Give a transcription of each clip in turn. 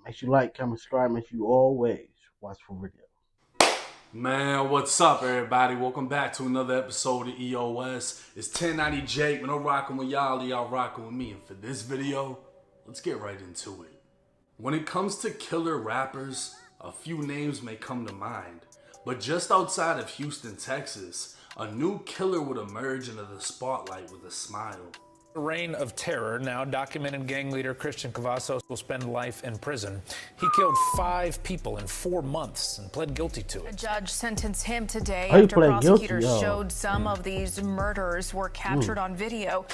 Make sure you like, comment, subscribe. Make sure you always watch for video. Man, what's up, everybody? Welcome back to another episode of EOS. It's 1090 Jake. When I'm rocking with y'all rocking with me. And for this video, let's get right into it. When it comes to killer rappers, a few names may come to mind. But just outside of Houston, Texas, a new killer would emerge into the spotlight with a smile. Reign of terror. Now, documented gang leader Christian Cavazos will spend life in prison. He killed 5 people in 4 months and pled guilty to it. A judge sentenced him today after prosecutors showed some of these murders were captured on video.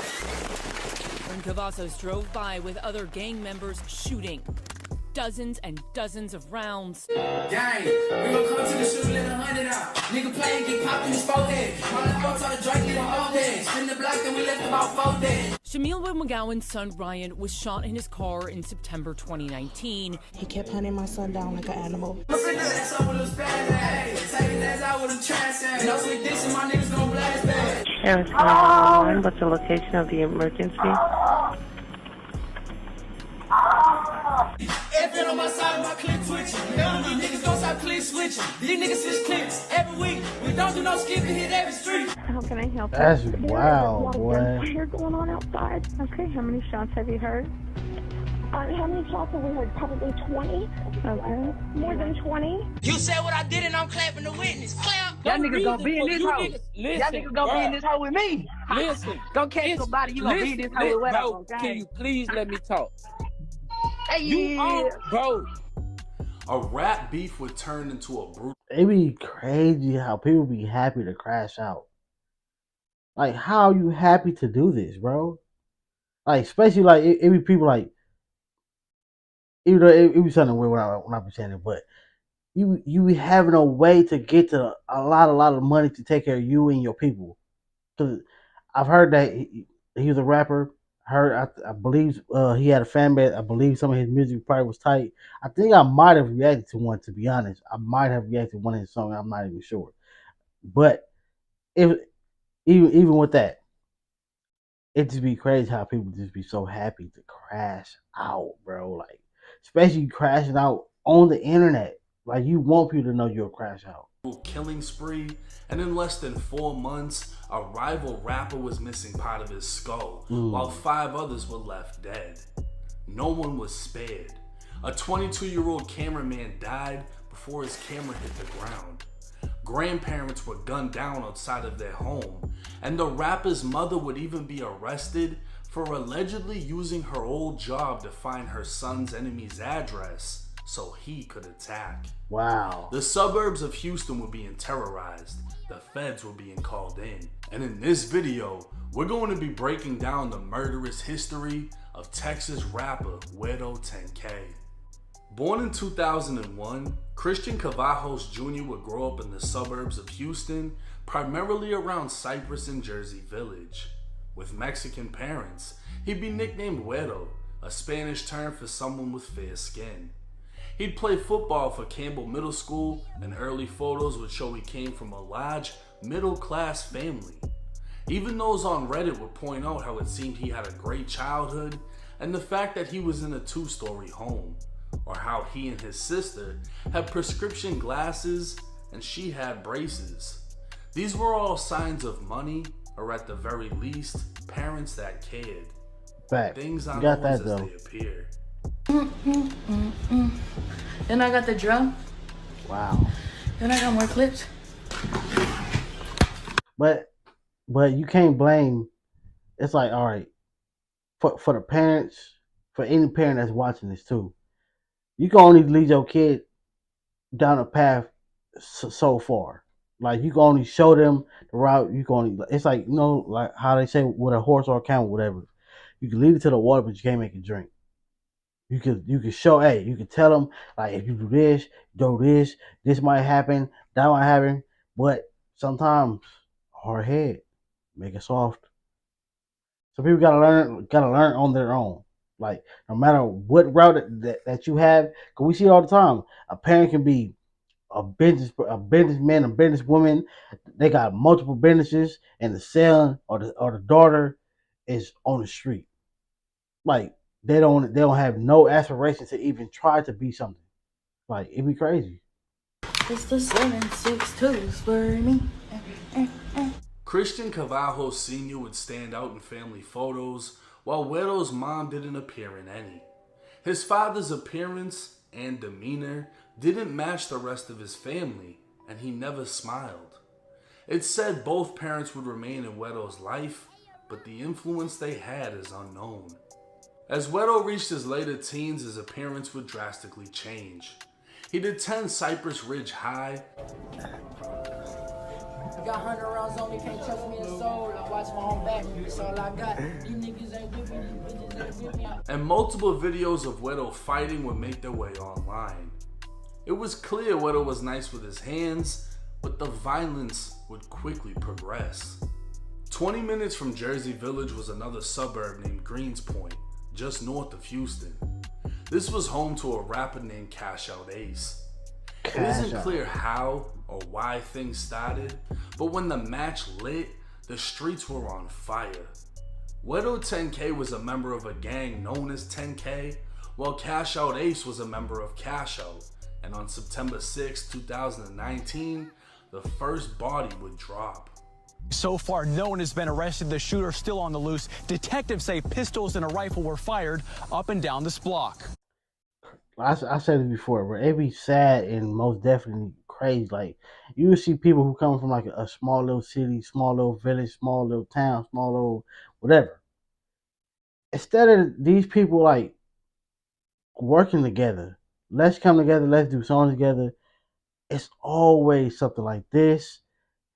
When Cavazos drove by with other gang members shooting. Dozens and dozens of rounds. Gang, we gon' come to the shoot, let 100 out. Nigga playing, get popped in his forehead. All the folks on the drink, get a whole day. Spin the block, then we left about 4 days. Shamil McGowan's son Ryan was shot in his car in September 2019. He kept hunting my son down like an animal. Harris 911, what's the location of the emergency? If on my side, my clip twitching. These niggas gon' stop clip switching. These niggas switch clips every week. We don't do no skipping, hit every street. How can I help you? That's wild, boy. You're going on outside. Okay, how many shots have you heard? How many shots have we heard? Probably 20. Okay. More than 20. You said what I did and I'm clapping the witness. Clap. Y'all niggas gonna be in this house. Y'all niggas gonna be in this house with me. Listen. Don't catch somebody, you gonna be in this house with us, okay? Can you please let me talk? Hey, You are, bro. A rap beef would turn into a brutal. It be crazy how people be happy to crash out. Like, how are you happy to do this, bro? Like, especially like it be people like, even though it be something weird when I be saying it, but you be having a way to get to a lot of money to take care of you and your people. Cause I've heard that he was a rapper. I believe he had a fan base. I believe some of his music probably was tight. I think I might have reacted to one, to be honest. I might have reacted to one of his songs. I'm not even sure. But if even with that, it just be crazy how people just be so happy to crash out, bro. Like, especially crashing out on the internet. Like, you want people to know you'll crash out. Killing spree, and in less than 4 months, a rival rapper was missing part of his skull, while 5 others were left dead. No one was spared. A 22-year-old cameraman died before his camera hit the ground. Grandparents were gunned down outside of their home, and the rapper's mother would even be arrested for allegedly using her old job to find her son's enemy's address so he could attack. Wow. The suburbs of Houston were being terrorized. The feds were being called in. And in this video, we're going to be breaking down the murderous history of Texas rapper GUERO10k. Born in 2001, Christian Cavazos Jr. would grow up in the suburbs of Houston, primarily around Cypress and Jersey Village. With Mexican parents, he'd be nicknamed Güero, a Spanish term for someone with fair skin. He'd play football for Campbell Middle School, and early photos would show he came from a large, middle-class family. Even those on Reddit would point out how it seemed he had a great childhood, and the fact that he was in a 2-story home, or how he and his sister had prescription glasses and she had braces. These were all signs of money, or at the very least, parents that cared. Fact. Things aren't got always that, as though. they appear. Then I got the drum. Wow. Then I got more clips. But you can't blame. It's like, all right, for the parents, for any parent that's watching this too, you can only lead your kid down a path so far. Like, you can only show them the route. You can only, it's like, you know, like how they say with a horse or a camel, whatever. You can lead it to the water, but you can't make it drink. You can show, hey, you can tell them, like, if you do this, this might happen, that might happen. But sometimes hard head make it soft. So people gotta learn on their own. Like, no matter what route that you have, because we see it all the time. A parent can be a businessman, a businesswoman. They got multiple businesses, and the son or the daughter is on the street. Like, they don't have no aspiration to even try to be something. Like, it'd be crazy. It's the 762 for me. Christian Cavajos Sr. would stand out in family photos, while Güero's mom didn't appear in any. His father's appearance and demeanor didn't match the rest of his family, and he never smiled. It's said both parents would remain in Güero's life, but the influence they had is unknown. As Güero reached his later teens, his appearance would drastically change. He'd attend Cypress Ridge High. I got 100 rounds on me, can't trust me in the soul. I watch my own back, that's all I got. You niggas ain't with me, these bitches ain't with me. And multiple videos of Güero fighting would make their way online. It was clear Güero was nice with his hands, but the violence would quickly progress. 20 minutes from Jersey Village was another suburb named Greenspoint, just north of Houston. This was home to a rapper named Cash Out Ace. It isn't clear how or why things started, but when the match lit, the streets were on fire. GUERO10k was a member of a gang known as 10K, while Cash Out Ace was a member of Cash Out, and on September 6, 2019, the first body would drop. So far, no one has been arrested. The shooter still on the loose. Detectives say pistols and a rifle were fired up and down this block. I said it before, but it'd be sad and most definitely crazy. Like, you see people who come from like a small little city, small little village, small little town, small little whatever. Instead of these people like working together, let's come together, let's do songs together. It's always something like this,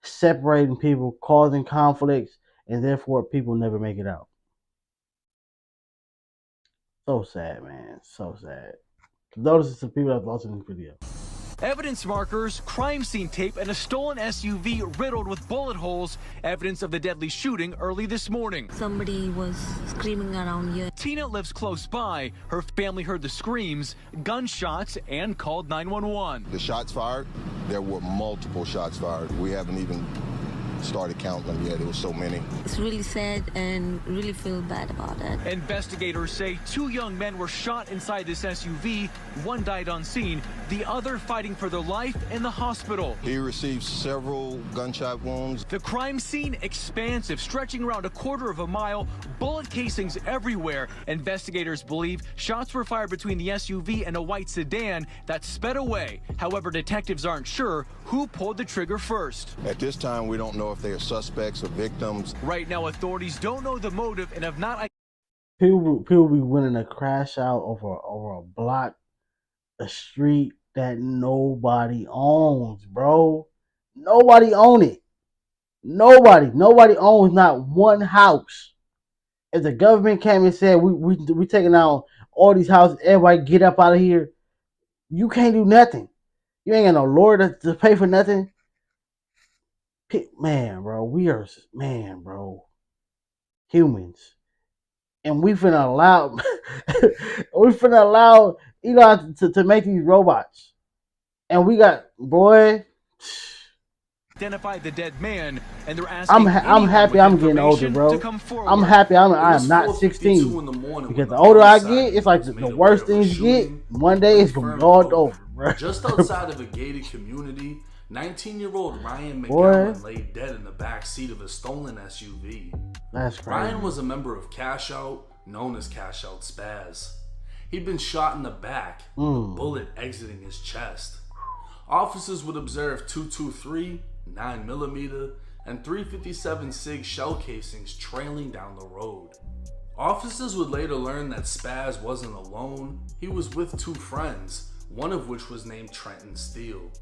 separating people, causing conflicts, and therefore people never make it out. So sad, man. So sad. Notice some people that lost in this video. Evidence markers, crime scene tape, and a stolen SUV riddled with bullet holes. Evidence of the deadly shooting early this morning. Somebody was screaming around here. Tina lives close by. Her family heard the screams, gunshots, and called 911. The shots fired, there were multiple shots fired. We haven't even started counting them yet. There were so many. It's really sad and really feel bad about it. Investigators say 2 young men were shot inside this SUV. One died on scene, the other fighting for their life in the hospital. He received several gunshot wounds. The crime scene expansive, stretching around a quarter of a mile, bullet casings everywhere. Investigators believe shots were fired between the SUV and a white sedan that sped away. However, detectives aren't sure who pulled the trigger first. At this time, we don't know if they are suspects or victims. Right now, authorities don't know the motive and have not. People be winning a crash out over a block, a street that nobody owns, bro. Nobody own it. Nobody owns not one house. If the government came and said we taking out all these houses, everybody get up out of here, you can't do nothing. You ain't got no lawyer to pay for nothing. Man, bro, we are humans, and we finna allow Elon to make these robots, and we got identify the dead man, and they're asking. I'm happy I'm getting older, bro. I'm happy I'm not 16 because the older I get, it's like the worse things get. One day it's gonna be all over, bro. Just outside of a gated community, 19-year-old Ryan McGowan lay dead in the back seat of a stolen SUV. That's crazy. Ryan was a member of Cash Out, known as Cash Out Spaz. He'd been shot in the back, with a bullet exiting his chest. Officers would observe 223, 9mm, and 357 SIG shell casings trailing down the road. Officers would later learn that Spaz wasn't alone. He was with 2 friends, one of which was named Trenton Steele.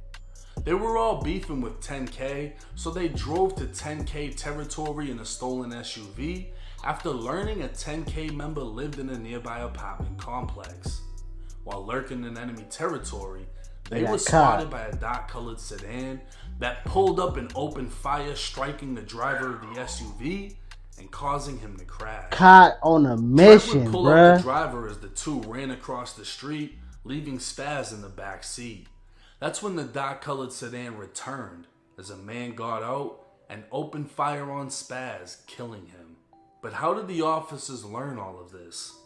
They were all beefing with 10K, so they drove to 10K territory in a stolen SUV after learning a 10K member lived in a nearby apartment complex. While lurking in enemy territory, they were spotted by a dark-colored sedan that pulled up and opened fire, striking the driver of the SUV and causing him to crash. Caught on a mission, pull up the driver as the 2 ran across the street, leaving Spaz in the back seat. That's when the dark-colored sedan returned as a man got out and opened fire on Spaz, killing him. But how did the officers learn all of this?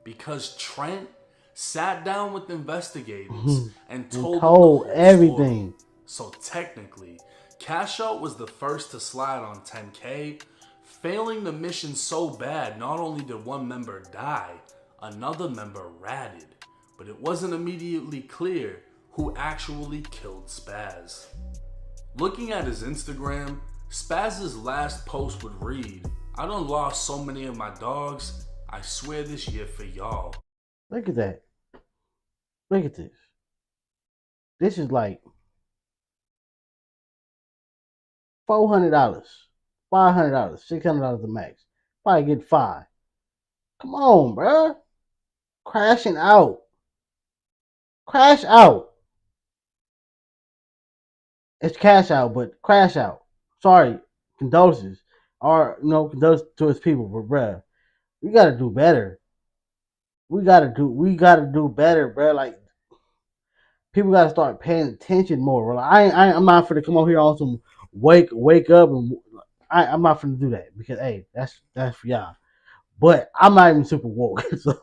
Because Trent sat down with investigators and told them the told whole everything. story. So technically, Cash Out was the first to slide on 10K, failing the mission so bad not only did one member die, another member ratted. But it wasn't immediately clear who actually killed Spaz. Looking at his Instagram, Spaz's last post would read, "I done lost so many of my dogs, I swear this year for y'all." Look at that. Look at this. This is like $400, $500, $600 the max. Probably get 5. Come on, bruh. Crashing out. Crash out. It's cash out, but crash out. Sorry, condolences. Or condolences to his people, but bruh, we gotta do better. We gotta do better, bruh. Like, people gotta start paying attention more. Bro. I'm not finna come over here on some wake up, and I'm not finna do that because hey, that's for y'all. But I'm not even super woke, so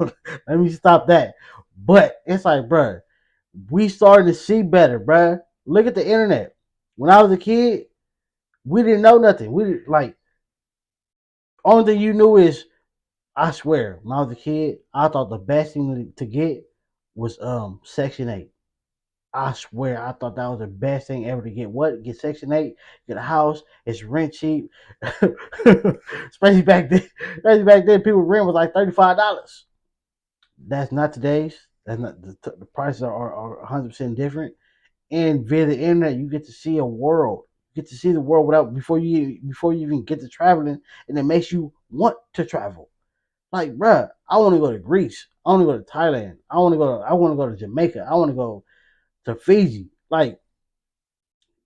let me stop that. But it's like, bruh, we starting to see better, bruh. Look at the internet. When I was a kid, we didn't know nothing. We didn't, like, only thing you knew is, I swear, when I was a kid, I thought the best thing to get was Section 8. I swear, I thought that was the best thing ever to get. What? Get Section 8, get a house, it's rent cheap. Especially back then. People rent was like $35. That's not today's. That's not the prices are 100% different. And via the internet, you get to see a world. You get to see the world before you even get to traveling, and it makes you want to travel. Like, bruh, I want to go to Greece. I want to go to Thailand. I want to go to Jamaica. I want to go to Fiji. Like,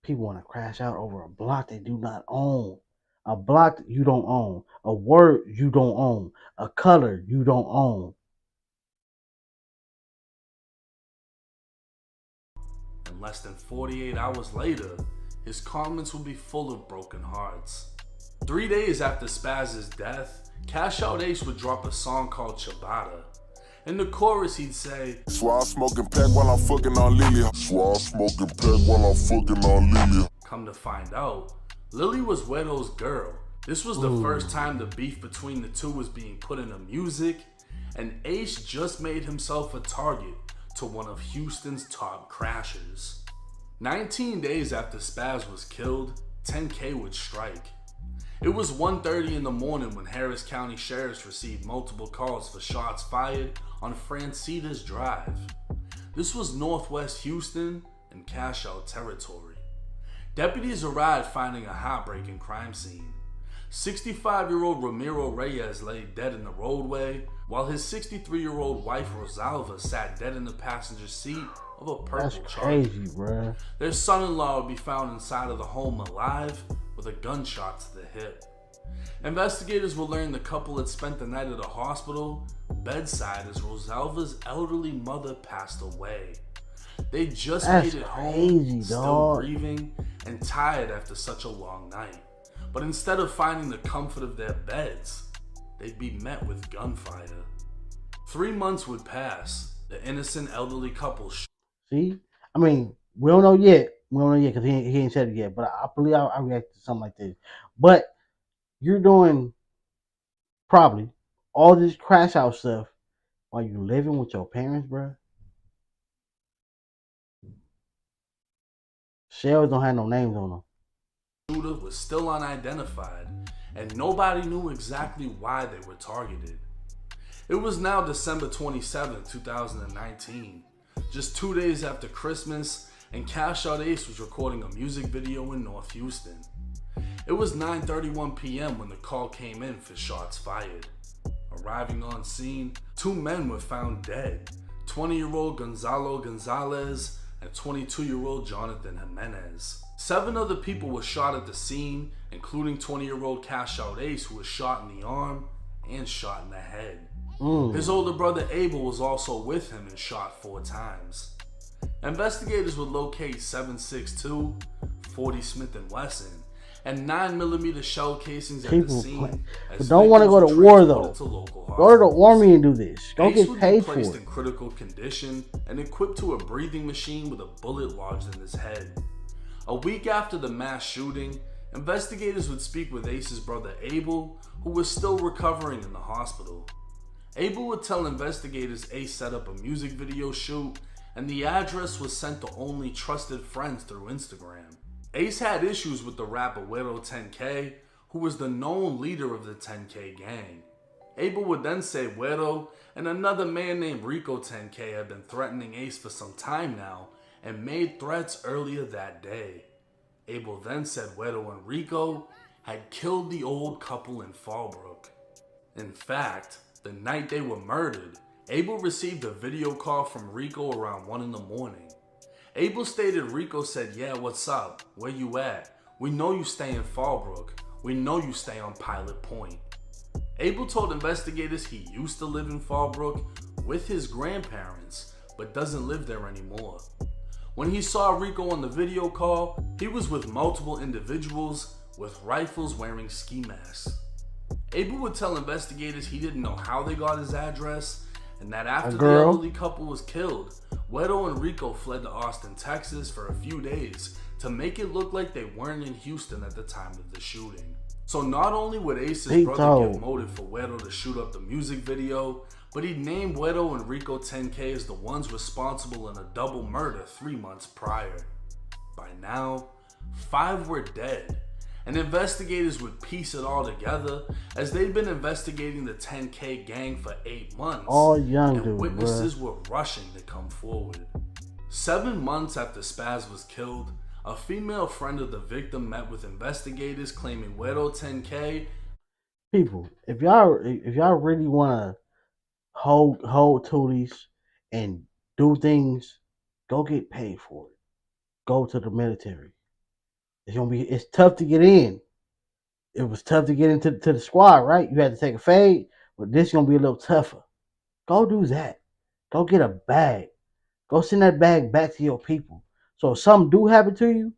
people want to crash out over a block they do not own. A block you don't own. A word you don't own. A color you don't own. And less than 48 hours later, his comments would be full of broken hearts. 3 days after Spaz's death, Cash Out Ace would drop a song called Ciabatta. In the chorus, he'd say, "Swab smoking pack while I'm fucking on Lily. Swab smoking pack while I'm fucking on Lily." Come to find out, Lily was Guero's girl. This was the first time the beef between the two was being put into music, and Ace just made himself a target to one of Houston's top crashers. 19 days after Spaz was killed, 10K would strike. It was 1:30 in the morning when Harris County sheriffs received multiple calls for shots fired on Francitas Drive. This was northwest Houston and Cash Out territory. Deputies arrived finding a heartbreaking crime scene. 65-year-old Ramiro Reyes lay dead in the roadway, while his 63-year-old wife Rosalva sat dead in the passenger seat of a purple That's Charger. crazy, bruh. Their son-in-law would be found inside of the home alive with a gunshot to the hip. Investigators will learn the couple had spent the night at a hospital bedside as Rosalva's elderly mother passed away. They just made it home, still grieving and tired after such a long night. But instead of finding the comfort of their beds, they'd be met with gunfire. 3 months would pass. The innocent elderly couple. See? I mean, we don't know yet. We don't know yet because he ain't said it yet. But I believe I react to something like this. But you're doing probably all this crash out stuff while you're living with your parents, bro. Shells don't have no names on them. Shooter was still unidentified, and nobody knew exactly why they were targeted. It was now December 27, 2019, just 2 days after Christmas, and Cash Out Ace was recording a music video in North Houston. It was 9:31 p.m. when the call came in for shots fired. Arriving on scene, 2 men were found dead, 20-year-old Gonzalo Gonzalez and 22-year-old Jonathan Jimenez. 7 other people were shot at the scene, including 20-year-old Cash Out Ace, who was shot in the arm and shot in the head. His older brother Abel was also with him and shot 4 times. Investigators would locate 762 40 Smith & Wesson and 9mm shell casings at People the scene. but don't want to go to war though. Go to the army and do this. Go Ace get would paid be for placed it. in critical condition and equipped to a breathing machine with a bullet lodged in his head. A week after the mass shooting, investigators would speak with Ace's brother Abel, who was still recovering in the hospital. Abel would tell investigators Ace set up a music video shoot and the address was sent to only trusted friends through Instagram. Ace had issues with the rapper GUERO10k, who was the known leader of the 10K gang. Abel would then say Guero and another man named Rico10k had been threatening Ace for some time now and made threats earlier that day. Abel then said Guero and Rico had killed the old couple in Fallbrook. In fact, the night they were murdered, Abel received a video call from Rico around 1 in the morning. Abel stated Rico said, "Yeah, what's up? Where you at? We know you stay in Fallbrook. We know you stay on Pilot Point." Abel told investigators he used to live in Fallbrook with his grandparents, but doesn't live there anymore. When he saw Rico on the video call, he was with multiple individuals with rifles wearing ski masks. Abel would tell investigators he didn't know how they got his address, and that after the elderly couple was killed, Guero and Rico fled to Austin, Texas for a few days to make it look like they weren't in Houston at the time of the shooting. So not only would Ace's brother give motive for Guero to shoot up the music video, but he'd named Guero and Rico10k as the ones responsible in a double murder 3 months prior. By now, 5 were dead, and investigators would piece it all together as they'd been investigating the 10K gang for 8 months, all young and dudes, witnesses were rushing to come forward. 7 months after Spaz was killed, a female friend of the victim met with investigators claiming GUERO10k. People, if y'all really want to hold tooties and do things, go get paid for it. Go to the military. It's tough to get in. It was tough to get into the squad, right? You had to take a fade, but this is gonna be a little tougher. Go do that. Go get a bag. Go send that bag back to your people. So if something do happen to you,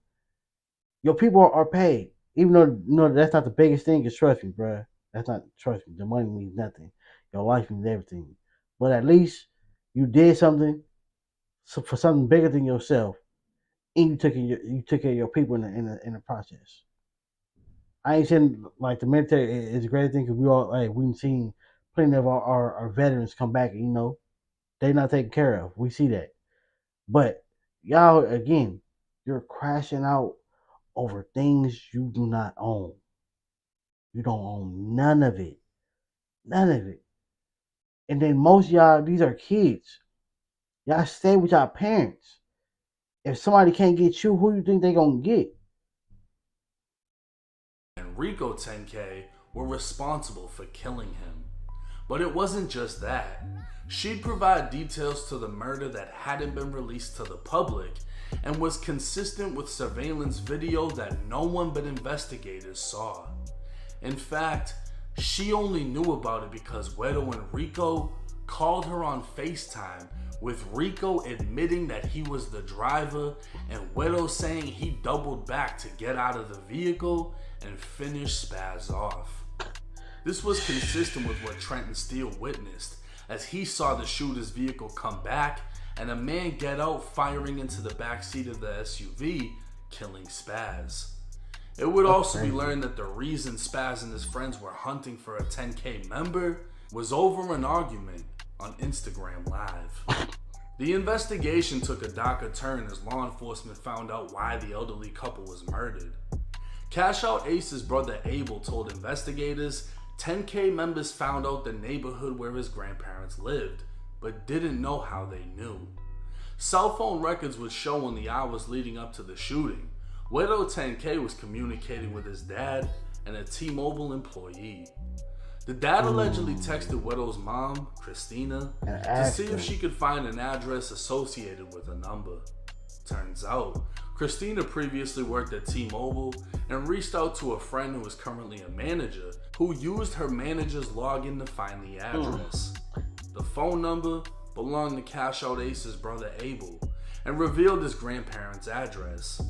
your people are paid. Even though that's not the biggest thing, because trust me, bro. Trust me, the money means nothing. Your life means everything. But at least you did something for something bigger than yourself. And you took care of your people in the process. I ain't saying like the military is a great thing because we've seen plenty of our veterans come back and they're not taken care of. We see that. But y'all, again, you're crashing out over things you do not own. You don't own none of it. None of it. And then most of y'all, these are kids. Y'all stay with y'all parents. If somebody can't get you, who you think they gonna get? And Rico10k were responsible for killing him. But it wasn't just that. She'd provide details to the murder that hadn't been released to the public and was consistent with surveillance video that no one but investigators saw. In fact, she only knew about it because Guero and Rico called her on FaceTime, with Rico admitting that he was the driver and Guero saying he doubled back to get out of the vehicle and finish Spaz off. This was consistent with what Trenton Steele witnessed, as he saw the shooter's vehicle come back and a man get out firing into the backseat of the SUV, killing Spaz. It would also be learned that the reason Spaz and his friends were hunting for a 10K member was over an argument on Instagram Live. The investigation took a darker turn as law enforcement found out why the elderly couple was murdered. Cash Out Ace's brother Abel told investigators 10K members found out the neighborhood where his grandparents lived, but didn't know how they knew. Cell phone records would show in the hours leading up to the shooting, GUERO10k was communicating with his dad and a T-Mobile employee. The dad allegedly texted Guero's mom, Christina, to see if she could find an address associated with a number. Turns out, Christina previously worked at T-Mobile and reached out to a friend who was currently a manager who used her manager's login to find the address. The phone number belonged to Cash Out Ace's brother Abel and revealed his grandparents' address.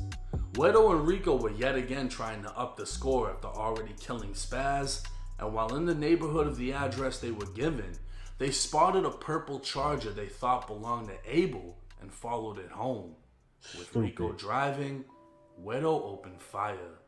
Wedo and Rico were yet again trying to up the score after already killing Spaz, and while in the neighborhood of the address they were given, they spotted a purple Charger they thought belonged to Abel and followed it home. With Rico driving, Wedo opened fire.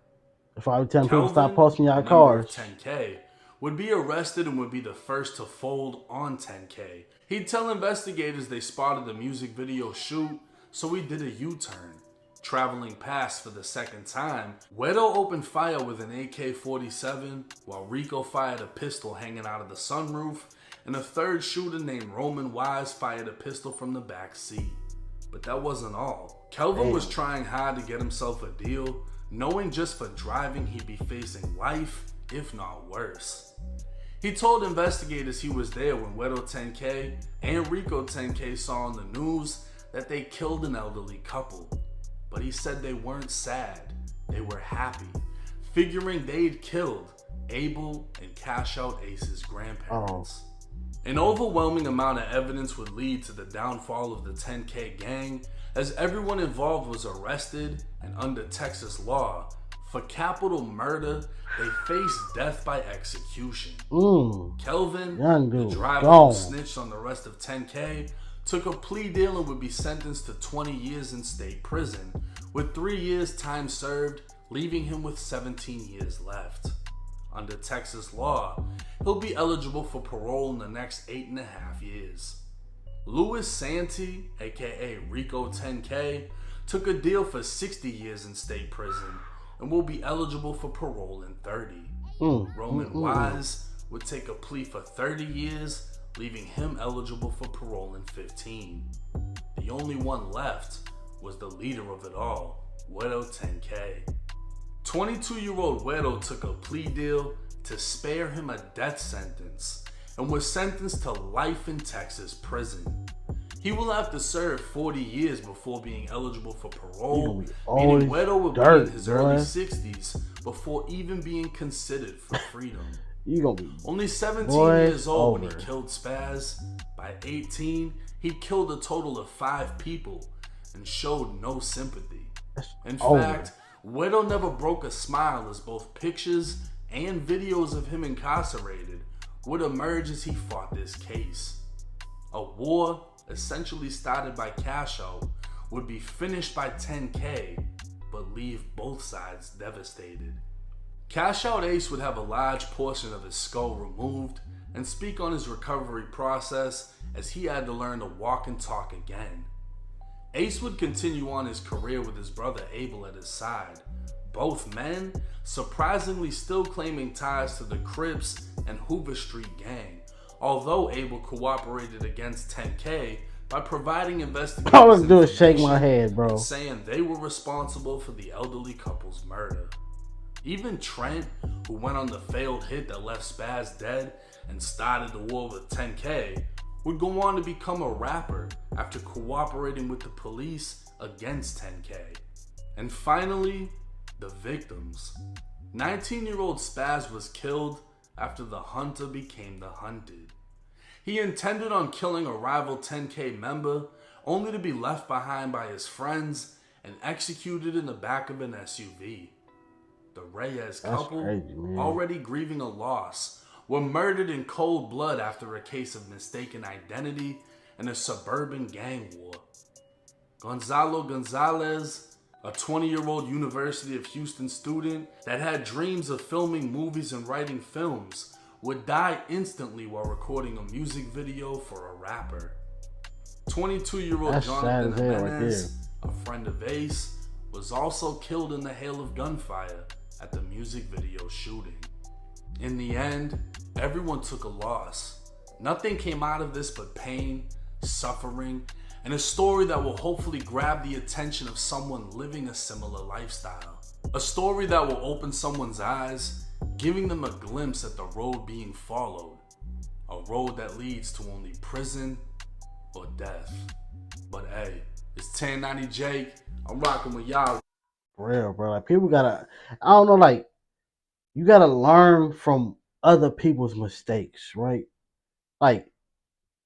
If I would tell Kelvin, people stop posting y'all a member cars, of 10K, would be arrested and would be the first to fold on 10K. He'd tell investigators they spotted the music video shoot, so he did a U-turn. Traveling past for the second time, Wedo opened fire with an AK-47, while Rico fired a pistol hanging out of the sunroof, and a third shooter named Roman Wise fired a pistol from the back seat. But that wasn't all. Kelvin was trying hard to get himself a deal, knowing just for driving he'd be facing life, if not worse. He told investigators he was there when GUERO10k and Rico10k saw on the news that they killed an elderly couple. But he said they weren't sad, they were happy, figuring they'd killed Abel and Cash Out Ace's grandparents. An overwhelming amount of evidence would lead to the downfall of the 10K gang, as everyone involved was arrested, and under Texas law, for capital murder, they faced death by execution. Kelvin, the driver who snitched on the rest of 10K, took a plea deal and would be sentenced to 20 years in state prison, with 3 years time served, leaving him with 17 years left. Under Texas law, he'll be eligible for parole in the next 8.5 years. Louis Santee, aka Rico10k, took a deal for 60 years in state prison and will be eligible for parole in 30. Roman Wise would take a plea for 30 years, leaving him eligible for parole in 15. The only one left was the leader of it all, GUERO10k. 22-year-old Wedo took a plea deal to spare him a death sentence and was sentenced to life in Texas prison. He will have to serve 40 years before being eligible for parole, meaning Wedo will be in his early 60s before even being considered for freedom. Only 17 years old when he killed Spaz. By 18, he killed a total of 5 people and showed no sympathy. In fact, Wedo never broke a smile, as both pictures and videos of him incarcerated would emerge as he fought this case. A war essentially started by Cash Out would be finished by 10K, but leave both sides devastated. Cash Out Ace would have a large portion of his skull removed and speak on his recovery process, as he had to learn to walk and talk again. Ace would continue on his career with his brother Abel at his side, both men surprisingly still claiming ties to the Crips and Hoover Street gang, although Abel cooperated against 10K by providing investigators all I do is shake my head, bro, and saying they were responsible for the elderly couple's murder. Even Trent, who went on the failed hit that left Spaz dead and started the war with 10K, would go on to become a rapper after cooperating with the police against 10K. And finally, the victims. 19-year-old Spaz was killed after the hunter became the hunted. He intended on killing a rival 10K member, only to be left behind by his friends and executed in the back of an SUV. The Reyes couple, already grieving a loss, were murdered in cold blood after a case of mistaken identity and a suburban gang war. Gonzalo Gonzalez, a 20-year-old University of Houston student that had dreams of filming movies and writing films, would die instantly while recording a music video for a rapper. 22-year-old Jonathan Jimenez, a friend of Ace, was also killed in the hail of gunfire at the music video shooting. In the end, everyone took a loss. Nothing came out of this but pain, suffering, and a story that will hopefully grab the attention of someone living a similar lifestyle. A story that will open someone's eyes, giving them a glimpse at the road being followed. A road that leads to only prison or death. But hey, it's 1090 Jake. I'm rocking with y'all. For real, bro. Like, people gotta, I don't know, like, you gotta learn from other people's mistakes, right? Like,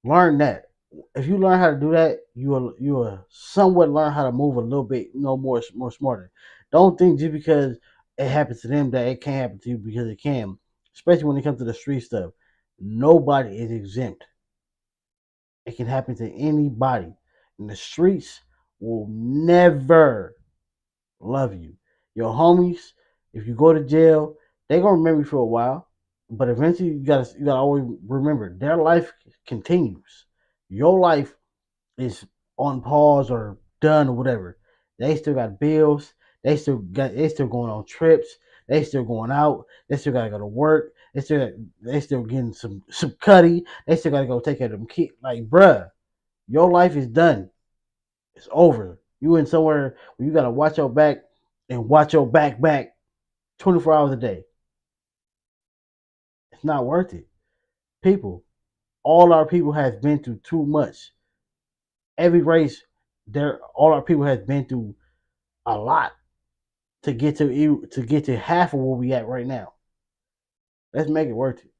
learn that. If you learn how to do that, you will somewhat learn how to move a little bit, more smarter. Don't think just because it happens to them that it can't happen to you, because it can. Especially when it comes to the street stuff. Nobody is exempt. It can happen to anybody. And the streets will never love you. Your homies, if you go to jail, they gonna remember you for a while. But eventually you gotta always remember their life continues. Your life is on pause or done or whatever. They still got bills. They still going on trips. They still going out. They still gotta go to work. They still getting some cutty. They still gotta go take care of them kids. Like, bruh, your life is done. It's over. You in somewhere where you gotta watch your back and watch your back 24 hours a day. It's not worth it. People, all our people has been through too much. Every race, all our people has been through a lot to get to half of where we at right now. Let's make it worth it.